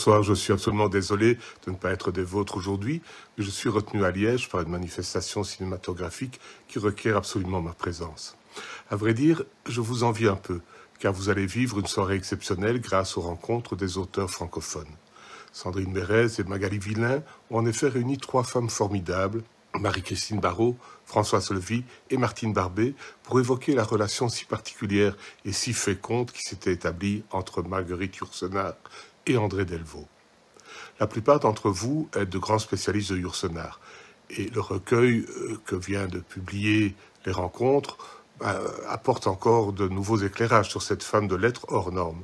Bonsoir, je suis absolument désolé de ne pas être des vôtres aujourd'hui, mais je suis retenu à Liège par une manifestation cinématographique qui requiert absolument ma présence. À vrai dire, je vous envie un peu, car vous allez vivre une soirée exceptionnelle grâce aux rencontres des auteurs francophones. Sandrine Bérez et Magali Villain ont en effet réuni 3 femmes formidables, Marie-Christine Barrault, Françoise Levy et Martine Barbé, pour évoquer la relation si particulière et si féconde qui s'était établie entre Marguerite Yourcenar et André Delvaux. La plupart d'entre vous êtes de grands spécialistes de Yourcenar, et le recueil que vient de publier Les Rencontres apporte encore de nouveaux éclairages sur cette femme de lettres hors norme.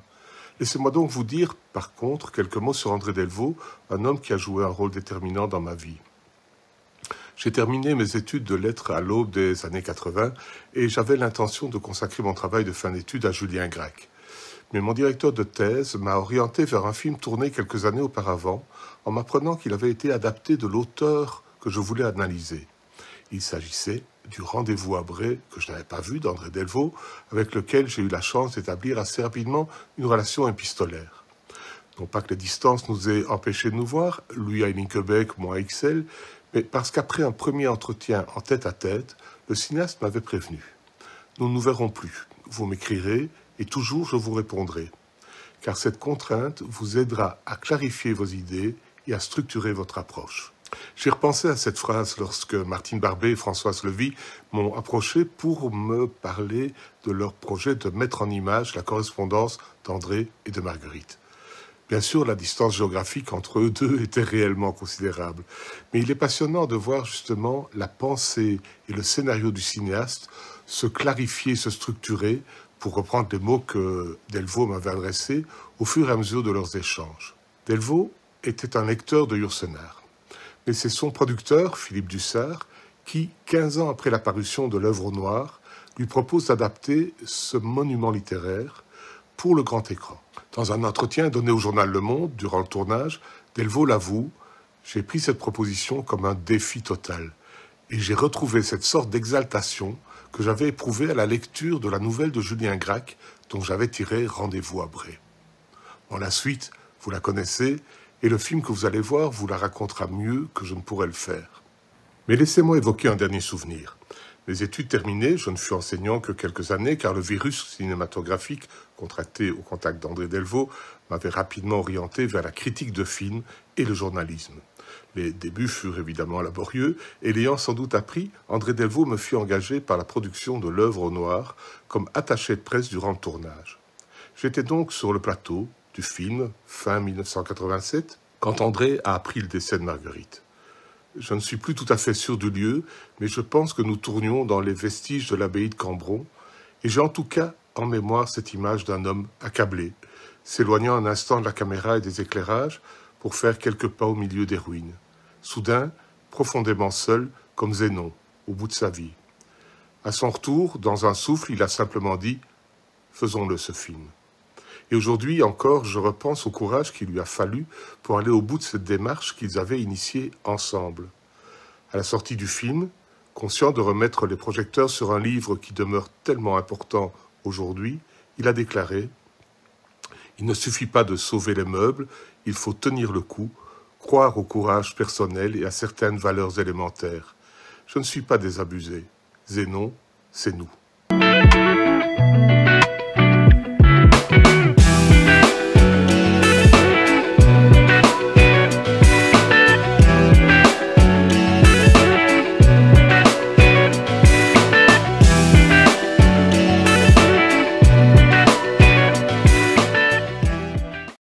Laissez-moi donc vous dire, par contre, quelques mots sur André Delvaux, un homme qui a joué un rôle déterminant dans ma vie. J'ai terminé mes études de lettres à l'aube des années 80 et j'avais l'intention de consacrer mon travail de fin d'études à Julien Gracq. Mais mon directeur de thèse m'a orienté vers un film tourné quelques années auparavant en m'apprenant qu'il avait été adapté de l'auteur que je voulais analyser. Il s'agissait du Rendez-vous à Bray, que je n'avais pas vu, d'André Delvaux, avec lequel j'ai eu la chance d'établir assez rapidement une relation épistolaire. Non pas que les distances nous aient empêchés de nous voir, lui à Linkebeek, moi à Ixelles, mais parce qu'après un premier entretien en tête-à-tête, le cinéaste m'avait prévenu. Nous ne nous verrons plus, vous m'écrirez, et toujours je vous répondrai, car cette contrainte vous aidera à clarifier vos idées et à structurer votre approche. J'ai repensé à cette phrase lorsque Martine Barbé et Françoise Levy m'ont approché pour me parler de leur projet de mettre en image la correspondance d'André et de Marguerite. Bien sûr, la distance géographique entre eux deux était réellement considérable, mais il est passionnant de voir justement la pensée et le scénario du cinéaste se clarifier, se structurer, pour reprendre les mots que Delvaux m'avait adressés au fur et à mesure de leurs échanges. Delvaux était un lecteur de Yourcenar, mais c'est son producteur, Philippe Dussart, qui, 15 ans après la parution de l'œuvre au noir, lui propose d'adapter ce monument littéraire pour le grand écran. Dans un entretien donné au journal Le Monde durant le tournage, Delvaux l'avoue, j'ai pris cette proposition comme un défi total, et j'ai retrouvé cette sorte d'exaltation que j'avais éprouvée à la lecture de la nouvelle de Julien Gracq, dont j'avais tiré Rendez-vous à Bray. Bon, la suite, vous la connaissez, et le film que vous allez voir vous la racontera mieux que je ne pourrais le faire. Mais laissez-moi évoquer un dernier souvenir. Mes études terminées, je ne fus enseignant que quelques années, car le virus cinématographique, contracté au contact d'André Delvaux, m'avait rapidement orienté vers la critique de films et le journalisme. Les débuts furent évidemment laborieux, et l'ayant sans doute appris, André Delvaux me fit engager par la production de l'œuvre au noir comme attaché de presse durant le tournage. J'étais donc sur le plateau du film, fin 1987, quand André a appris le décès de Marguerite. Je ne suis plus tout à fait sûr du lieu, mais je pense que nous tournions dans les vestiges de l'abbaye de Cambron, et j'ai en tout cas en mémoire cette image d'un homme accablé, s'éloignant un instant de la caméra et des éclairages pour faire quelques pas au milieu des ruines. Soudain, profondément seul, comme Zénon, au bout de sa vie. À son retour, dans un souffle, il a simplement dit « Faisons-le ce film ». Et aujourd'hui encore, je repense au courage qu'il lui a fallu pour aller au bout de cette démarche qu'ils avaient initiée ensemble. À la sortie du film, conscient de remettre les projecteurs sur un livre qui demeure tellement important aujourd'hui, il a déclaré « Il ne suffit pas de sauver les meubles, il faut tenir le coup, croire au courage personnel et à certaines valeurs élémentaires. Je ne suis pas désabusé. Zénon, c'est nous. »